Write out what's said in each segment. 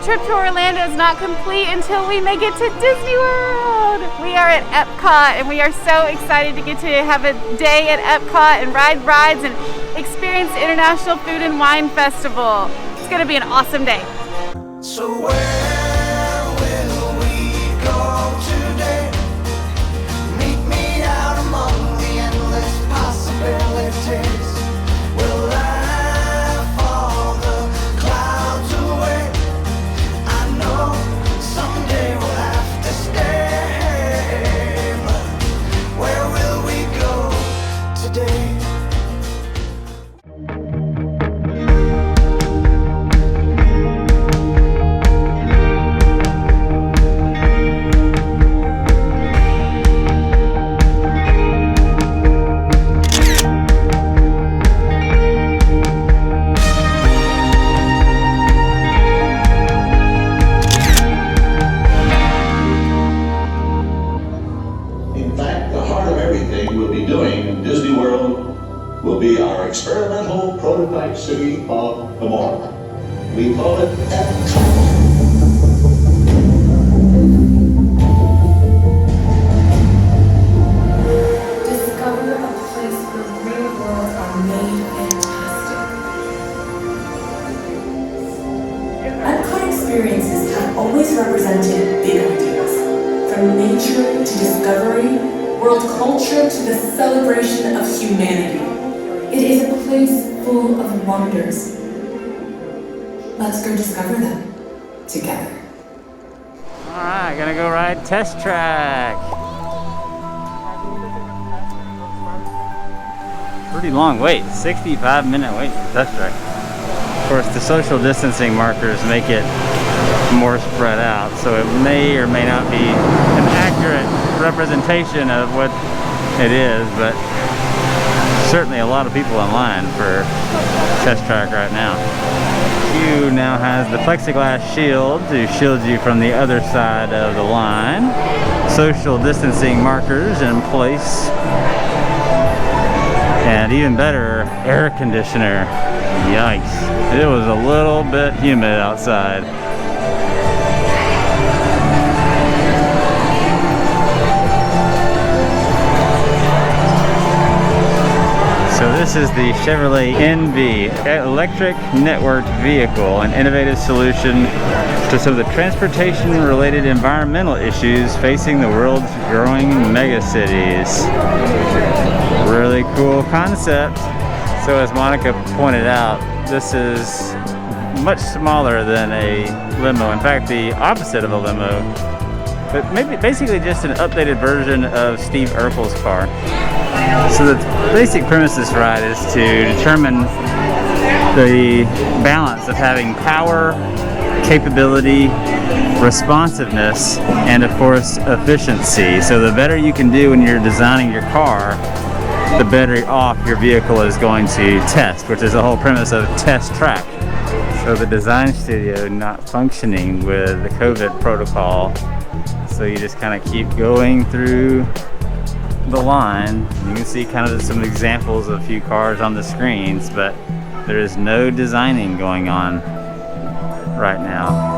trip to Orlando is not complete until we make it to Disney World. We are at Epcot and we are so excited to get to have a day at Epcot and ride rides and experience the International Food and Wine Festival. It's going to be an awesome day. So where will we go today? Meet me out among the endless possibilities. We'll laugh all the clouds away. I know someday we'll have to stay, but where will we go today? Experimental prototype city of tomorrow. We call it Epcot. Discover a place where real worlds are made and tested. Epcot Experiences have always represented big ideas, from nature to discovery, world culture to the celebration of humanity. It is a place full of wonders. Let's go discover them together. Alright, gonna go ride Test Track. Pretty long wait, 65-minute wait for Test Track. Of course, the social distancing markers make it more spread out, so it may or may not be an accurate representation of what it is, but certainly a lot of people in line for Test Track right now. Q now has the plexiglass shield to shield you from the other side of the line. Social distancing markers in place. And even better, air conditioner. Yikes. It was a little bit humid outside. So this is the Chevrolet NV, electric network vehicle, an innovative solution to some of the transportation-related environmental issues facing the world's growing megacities. Really cool concept. So as Monica pointed out, this is much smaller than a limo. In fact, the opposite of a limo, but maybe basically just an updated version of Steve Urkel's car. So the basic premise of this ride is to determine the balance of having power, capability, responsiveness, and of course efficiency. So the better you can do when you're designing your car, the better off your vehicle is going to test, which is the whole premise of Test Track. So the design studio not functioning with the COVID protocol, so you just kind of keep going through the line. You can see kind of some examples of a few cars on the screens, but there is no designing going on right now.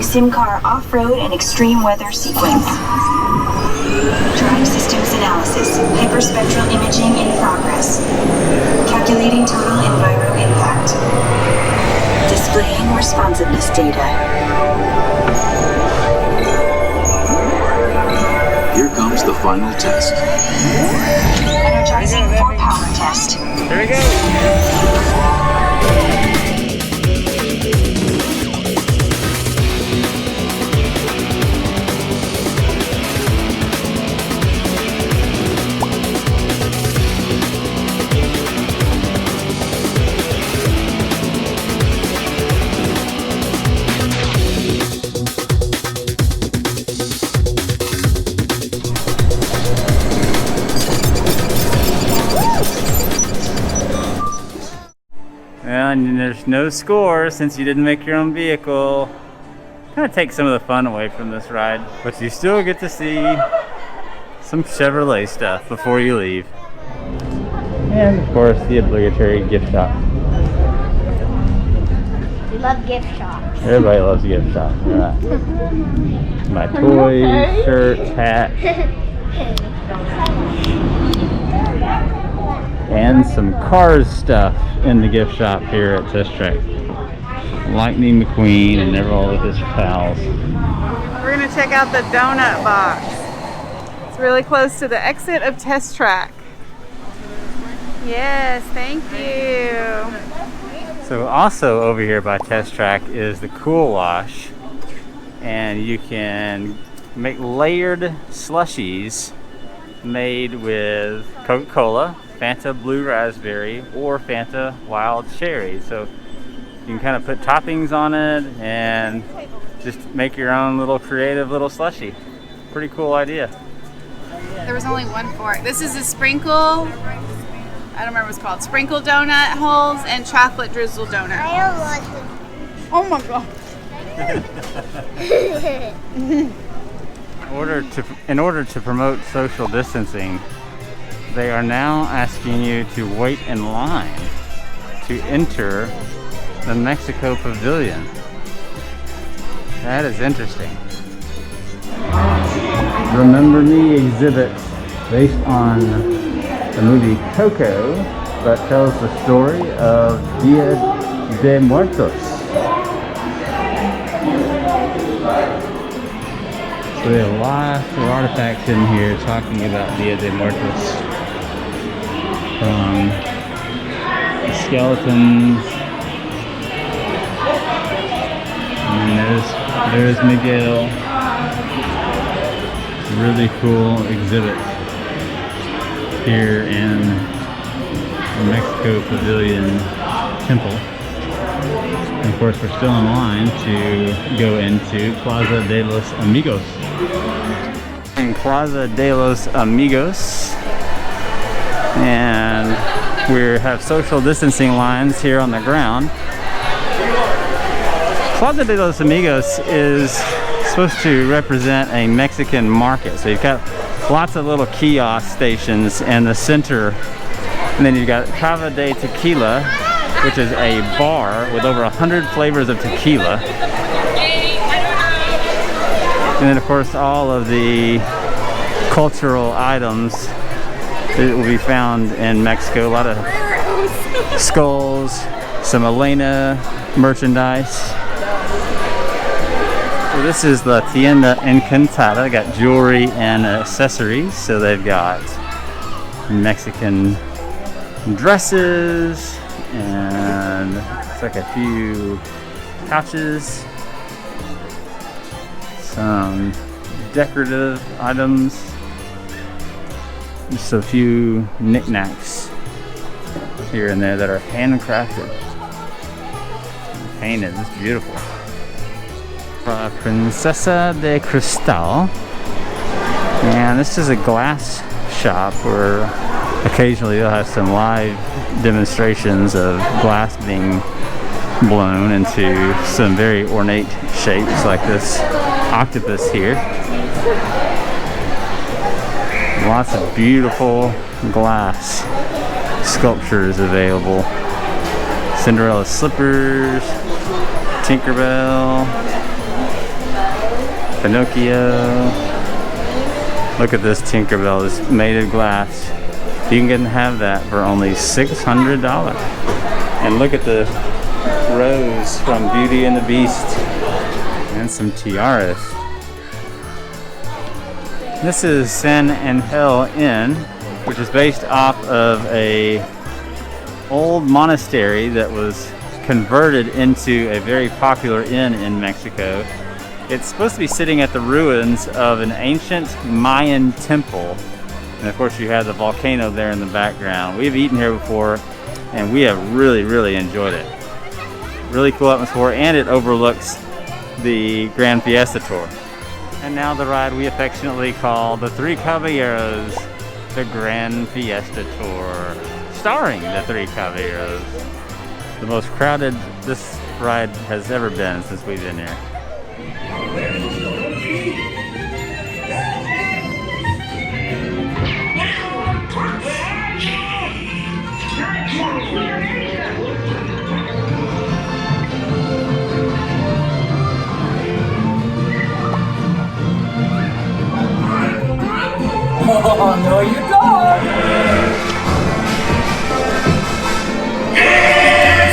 Sim car off-road and extreme weather sequence. Drive systems analysis. Hyperspectral imaging in progress. Calculating total enviro impact. Displaying responsiveness data. Here comes the final test. Energizing for power test. Here we go. And there's no score since you didn't make your own vehicle. Kind of takes some of the fun away from this ride, but you still get to see some Chevrolet stuff before you leave. And of course, the obligatory gift shop. We love gift shops. Everybody loves a gift shop. Right. My toys, shirts, hats, and some Cars stuff in the gift shop here at Test Track. Lightning McQueen and all of his pals. We're gonna check out the donut box. It's really close to the exit of Test Track. Yes, thank you. So also over here by Test Track is the Cool Wash, and you can make layered slushies made with Coca-Cola, Fanta Blue Raspberry, or Fanta Wild Cherry. So you can kind of put toppings on it and just make your own little creative little slushie. Pretty cool idea. There was only one fork. This is a sprinkle, I don't remember what it's called, sprinkle donut holes and chocolate drizzle donut. I don't want to. Oh my god. In order to promote social distancing, they are now asking you to wait in line to enter the Mexico Pavilion. That is interesting. Remember Me exhibit based on the movie Coco that tells the story of Dia de Muertos. So we have lots of artifacts in here talking about Dia de Muertos. From the skeletons. And there's Miguel. Really cool exhibit here in the Mexico Pavilion Temple. And of course, we're still in line to go into Plaza de los Amigos. In Plaza de los Amigos, and we have social distancing lines here on the ground. Plaza de los Amigos is supposed to represent a Mexican market. So you've got lots of little kiosk stations in the center, and then you've got Cava de Tequila, which is a bar with over 100 flavors of tequila. And then of course all of the cultural items that will be found in Mexico. A lot of skulls, some Elena merchandise. So this is the Tienda Encantada. They got jewelry and accessories. So they've got Mexican dresses, and it's like a few couches, some decorative items, just a few knickknacks here and there that are handcrafted, painted. It's beautiful. Princesa de Cristal, and this is a glass shop where occasionally they'll have some live demonstrations of glass being blown into some very ornate shapes, like this octopus here. Lots of beautiful glass sculptures available. Cinderella slippers, Tinkerbell, Pinocchio. Look at this Tinkerbell, it's made of glass. You can have that for only $600. And look at the rose from Beauty and the Beast. And some tiaras. This is San Angel Inn, which is based off of a old monastery that was converted into a very popular inn in Mexico. It's supposed to be sitting at the ruins of an ancient Mayan temple. And of course you have the volcano there in the background. We've eaten here before and we have really, really enjoyed it. Really cool atmosphere, and it overlooks the Grand Fiesta Tour. And now the ride we affectionately call the Three Caballeros, the Grand Fiesta Tour, starring the Three Caballeros. the most crowded this ride has ever been since we've been here. Oh, no you don't!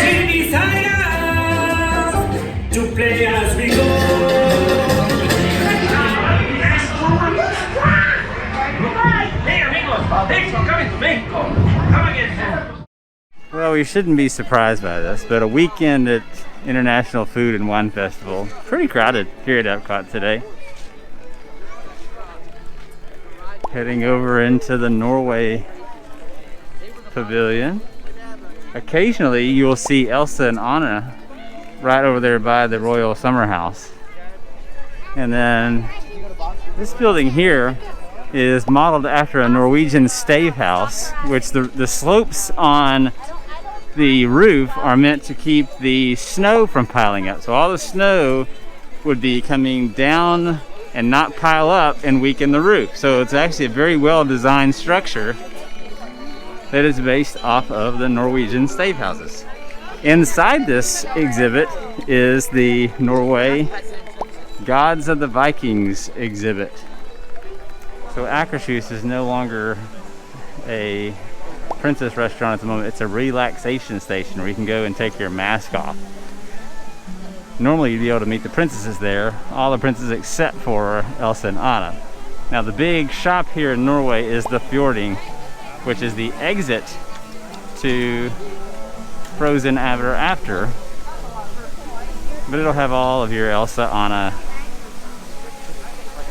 TV sign up to play as we go. Hey amigos, thanks for coming to Mexico. Come again. Well, we shouldn't be surprised by this, but a weekend at International Food and Wine Festival. Pretty crowded here at Epcot today. Heading over into the Norway Pavilion. Occasionally you will see Elsa and Anna right over there by the Royal Summer House. And then this building here is modeled after a Norwegian stave house, which the slopes on the roof are meant to keep the snow from piling up. So all the snow would be coming down and not pile up and weaken the roof. So it's actually a very well designed structure that is based off of the Norwegian stave houses. Inside this exhibit is the Norway Gods of the Vikings exhibit. So Akershus is no longer a princess restaurant at the moment. It's a relaxation station where you can go and take your mask off. Normally you'd be able to meet the princesses there, all the princesses except for Elsa and Anna. Now the big shop here in Norway is the Fjording, which is the exit to Frozen Ever After. But it'll have all of your Elsa, Anna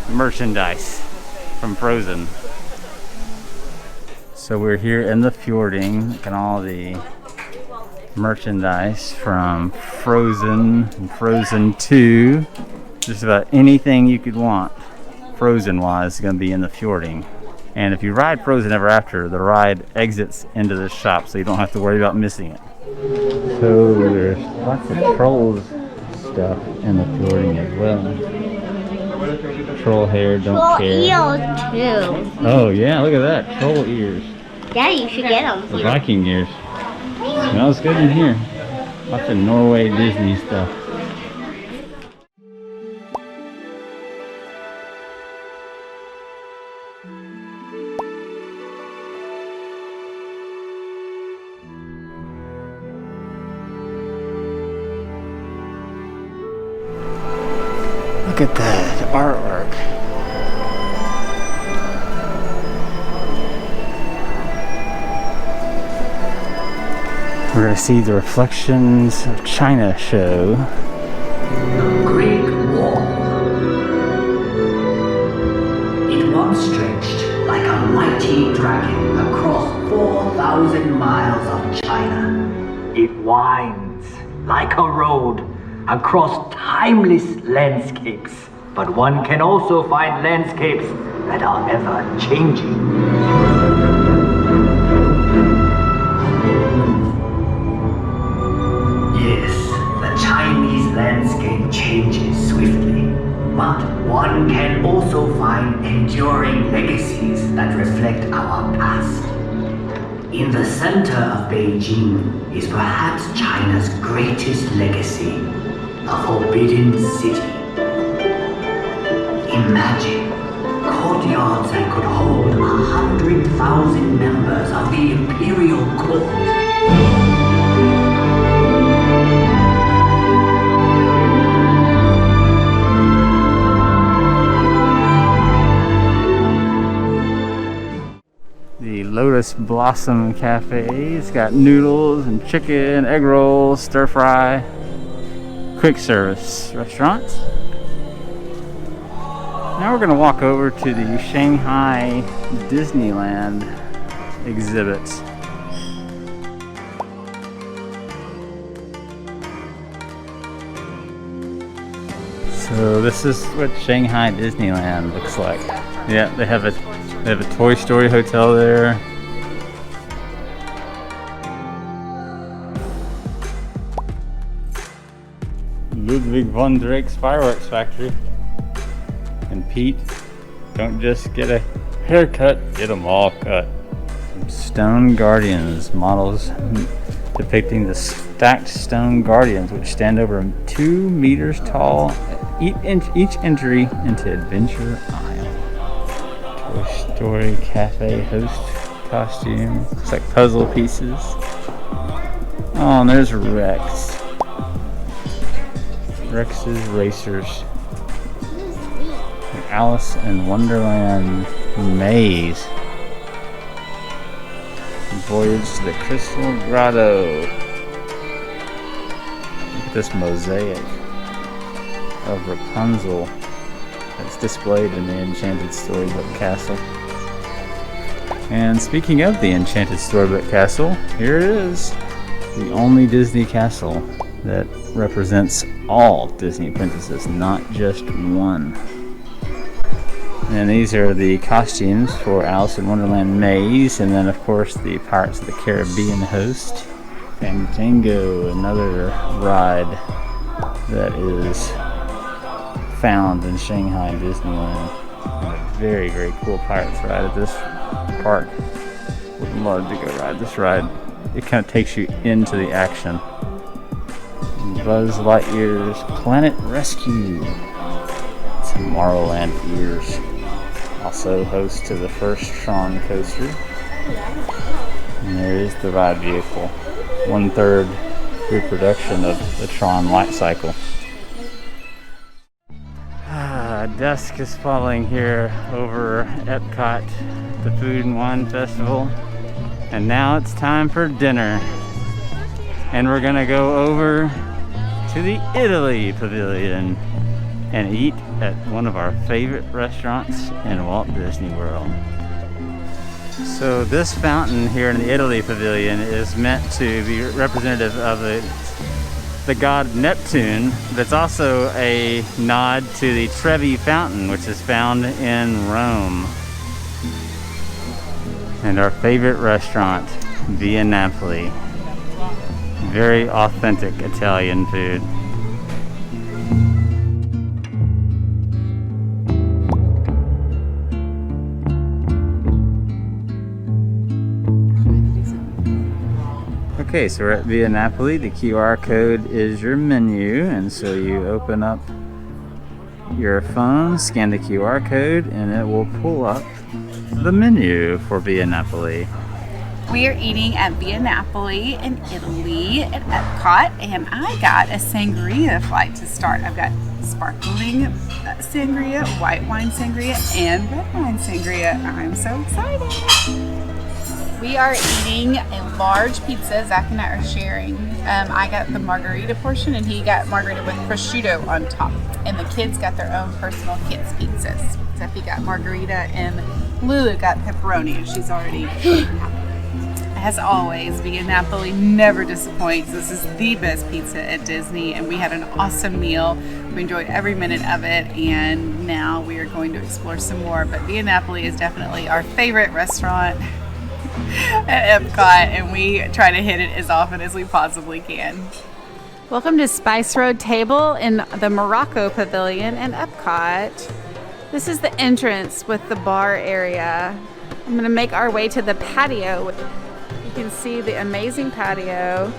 merchandise from Frozen. So we're here in the Fjording, looking at all the merchandise from Frozen and Frozen 2. Just about anything you could want Frozen wise is going to be in the Fjording. And if you ride Frozen Ever After, the ride exits into this shop, so you don't have to worry about missing it. So there's lots of Trolls stuff in the Fjording as well. Troll hair, don't care. Eels too. Oh yeah, look at that, troll ears. Yeah, you should get them. The Viking ears. Smells good in here. Lots of Norway Disney stuff. Look at that artwork. We're going to see the Reflections of China show. The Great Wall. It once stretched like a mighty dragon across 4,000 miles of China. It winds like a road across timeless landscapes. But one can also find landscapes that are ever changing. Chinese landscape changes swiftly, but one can also find enduring legacies that reflect our past. In the center of Beijing is perhaps China's greatest legacy, a forbidden city. Imagine courtyards that could hold 100,000 members of the imperial court. Lotus Blossom Cafe. It's got noodles and chicken, egg rolls, stir fry, quick service restaurant. Now we're going to walk over to the Shanghai Disneyland exhibit. So this is what Shanghai Disneyland looks like. Yeah, they have a Toy Story hotel there. Ludwig von Drake's fireworks factory. And Pete, don't just get a haircut, get them all cut. Some stone guardians, models depicting the stacked stone guardians, which stand over 2 meters tall, each entry into Adventure Isle. Toy Story Cafe host costume. Looks like puzzle pieces. Oh, and there's Rex. Rex's Racers. Alice in Wonderland maze. Voyage to the Crystal Grotto. Look at this mosaic of Rapunzel that's displayed in the Enchanted Storybook Castle. And speaking of the Enchanted Storybook Castle, here it is. The only Disney castle that represents all Disney princesses, not just one. And these are the costumes for Alice in Wonderland Maze, and then of course the Pirates of the Caribbean host. Fandango, another ride that is found in Shanghai Disneyland. And a very, very cool Pirates ride at this park. Would love to go ride this ride. It kind of takes you into the action. Buzz Lightyear's Planet Rescue. Tomorrowland Ears. Also host to the first Tron coaster. And there is the ride vehicle. 1/3 reproduction of the Tron light cycle. Dusk is falling here over Epcot, the Food and Wine Festival. And now it's time for dinner. And we're gonna go over to the Italy Pavilion and eat at one of our favorite restaurants in Walt Disney World. So this fountain here in the Italy Pavilion is meant to be representative of the god Neptune. That's also a nod to the Trevi Fountain, which is found in Rome. And our favorite restaurant, Via Napoli. Very authentic Italian food. Okay, so we're at Via Napoli. The QR code is your menu, and so you open up your phone, scan the QR code, and it will pull up the menu for Via Napoli. We are eating at Via Napoli in Italy at Epcot, and I got a sangria flight to start. I've got sparkling sangria, white wine sangria, and red wine sangria. I'm so excited. We are eating a large pizza. Zach and I are sharing. I got the margarita portion, and he got margarita with prosciutto on top. And the kids got their own personal kids pizzas. Zeffy got margarita, and Lulu got pepperoni, and she's already happy. As always, Via Napoli never disappoints. This is the best pizza at Disney, and we had an awesome meal. We enjoyed every minute of it, and now we are going to explore some more. But Via Napoli is definitely our favorite restaurant at Epcot, and we try to hit it as often as we possibly can. Welcome to Spice Road Table in the Morocco Pavilion in Epcot. This is the entrance with the bar area. I'm going to make our way to the patio. You can see the amazing patio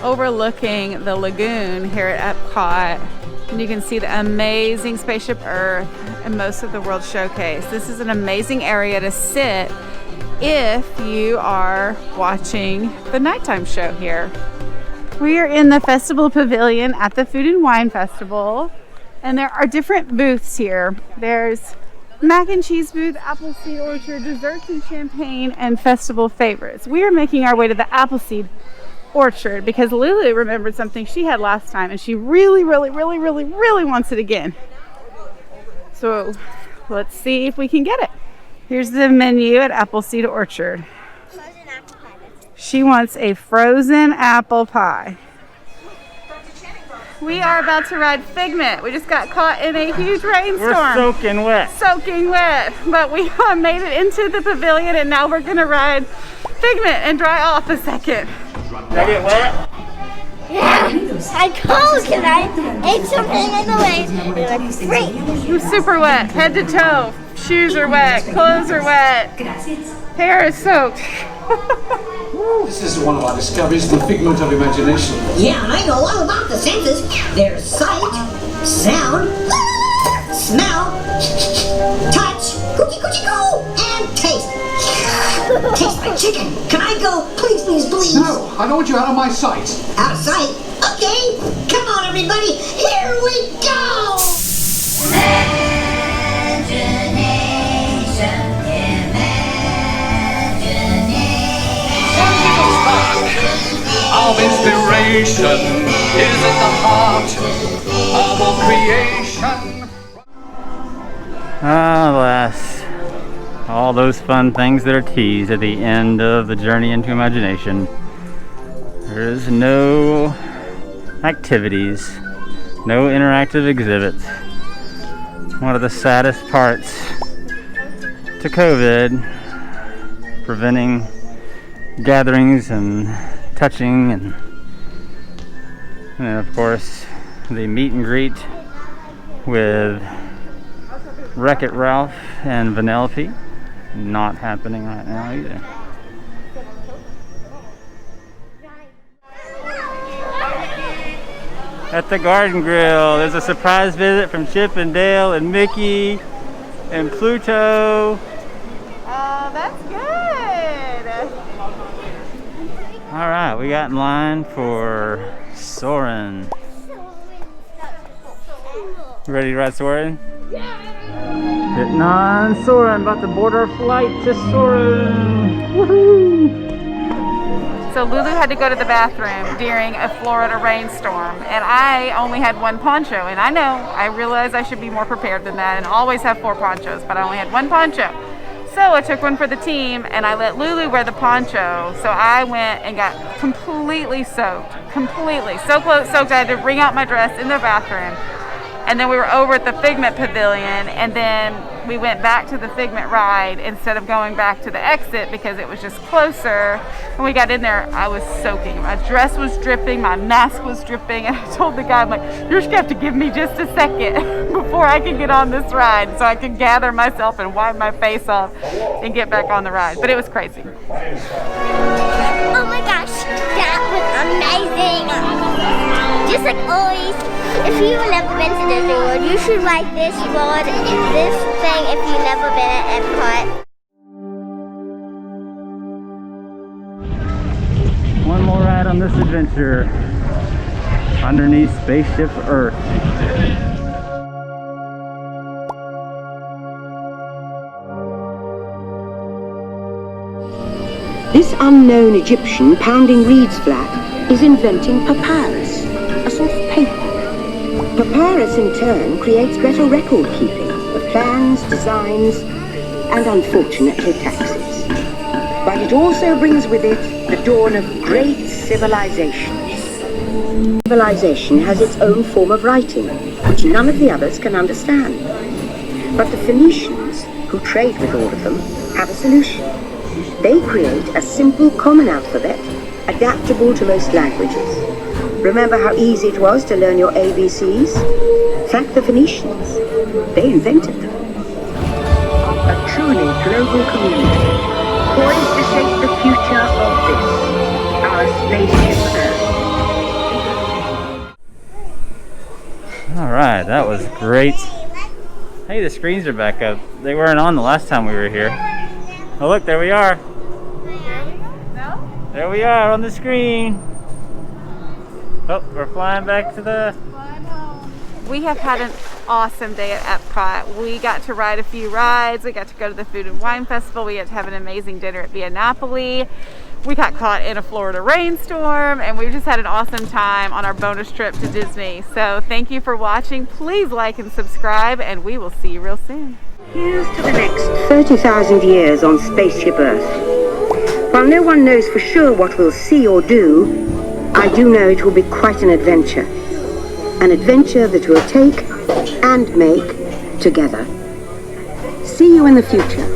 overlooking the lagoon here at Epcot. And you can see the amazing Spaceship Earth and most of the World Showcase. This is an amazing area to sit if you are watching the nighttime show here. We are in the Festival Pavilion at the Food and Wine Festival, and there are different booths here. There's mac and cheese booth, Appleseed Orchard, desserts and champagne, and festival favorites. We are making our way to the Appleseed Orchard because Lulu remembered something she had last time, and she really wants it again. So let's see if we can get it. Here's the menu at Appleseed Orchard. She wants a frozen apple pie. We are about to ride Figment. We just got caught in a huge rainstorm. We're soaking wet. Soaking wet. But we made it into the pavilion, and now we're gonna ride Figment and dry off a second. Did I get wet? Yeah. I told you I ate something in the way. It was great. It was super wet, head to toe. Shoes are wet, clothes are wet, hair is soaked. This is one of our discoveries, the figment of imagination. Yeah, and I know all about the senses. There's sight, sound, smell, touch, coochie coochie coo, and taste. Taste my chicken. Can I go? Please, please, please. No, I don't want you out of my sight. Out of sight? Okay. Come on, everybody. Here we go. Of inspiration is at the heart of all creation. Alas, all those fun things that are teased at the end of the journey into imagination. There is no activities, no interactive exhibits. One of the saddest parts to COVID, preventing gatherings and touching, and of course the meet and greet with Wreck-It Ralph and Vanellope, not happening right now either. At the Garden Grill, there's a surprise visit from Chip and Dale and Mickey and Pluto. Oh, that's good. All right, we got in line for Soarin'. You ready to ride Soarin'? Yeah! Getting on Soarin', about to board our flight to Soarin'. Woohoo! So Lulu had to go to the bathroom during a Florida rainstorm, and I only had one poncho. And I realize I should be more prepared than that and always have 4 ponchos, but I only had one poncho. So I took one for the team and I let Lulu wear the poncho. So I went and got completely soaked, soaked. I had to wring out my dress in the bathroom. And then we were over at the Figment Pavilion, and then we went back to the Figment ride instead of going back to the exit because it was just closer. When we got in there, I was soaking. My dress was dripping, my mask was dripping, and I told the guy, I'm like, you're just gonna have to give me just a second before I can get on this ride so I can gather myself and wipe my face off and get back on the ride. But it was crazy. Oh my gosh, that was amazing. Just like always, if you've never been to Disney World, you should like this road, this thing if you've never been at Epcot. One more ride on this adventure underneath Spaceship Earth. This unknown Egyptian pounding reeds flat is inventing papyrus, a sort of paper. Papyrus in turn creates better record keeping of plans, designs, and unfortunately taxes. But it also brings with it the dawn of great civilizations. Civilization has its own form of writing, which none of the others can understand. But the Phoenicians, who trade with all of them, have a solution. They create a simple common alphabet adaptable to most languages. Remember how easy it was to learn your ABCs? Thank the Phoenicians. They invented them. A truly global community, poised to shape the future of this, our Spaceship Earth. All right, that was great. Hey, the screens are back up. They weren't on the last time we were here. Oh look, there we are. No? There we are on the screen. Oh, we're flying back to the... We have had an awesome day at Epcot. We got to ride a few rides. We got to go to the Food and Wine Festival. We got to have an amazing dinner at Via Napoli. We got caught in a Florida rainstorm, and we just had an awesome time on our bonus trip to Disney. So thank you for watching. Please like and subscribe, and we will see you real soon. Here's to the next 30,000 years on Spaceship Earth. While no one knows for sure what we'll see or do, I do know it will be quite an adventure. An adventure that we'll take and make together. See you in the future.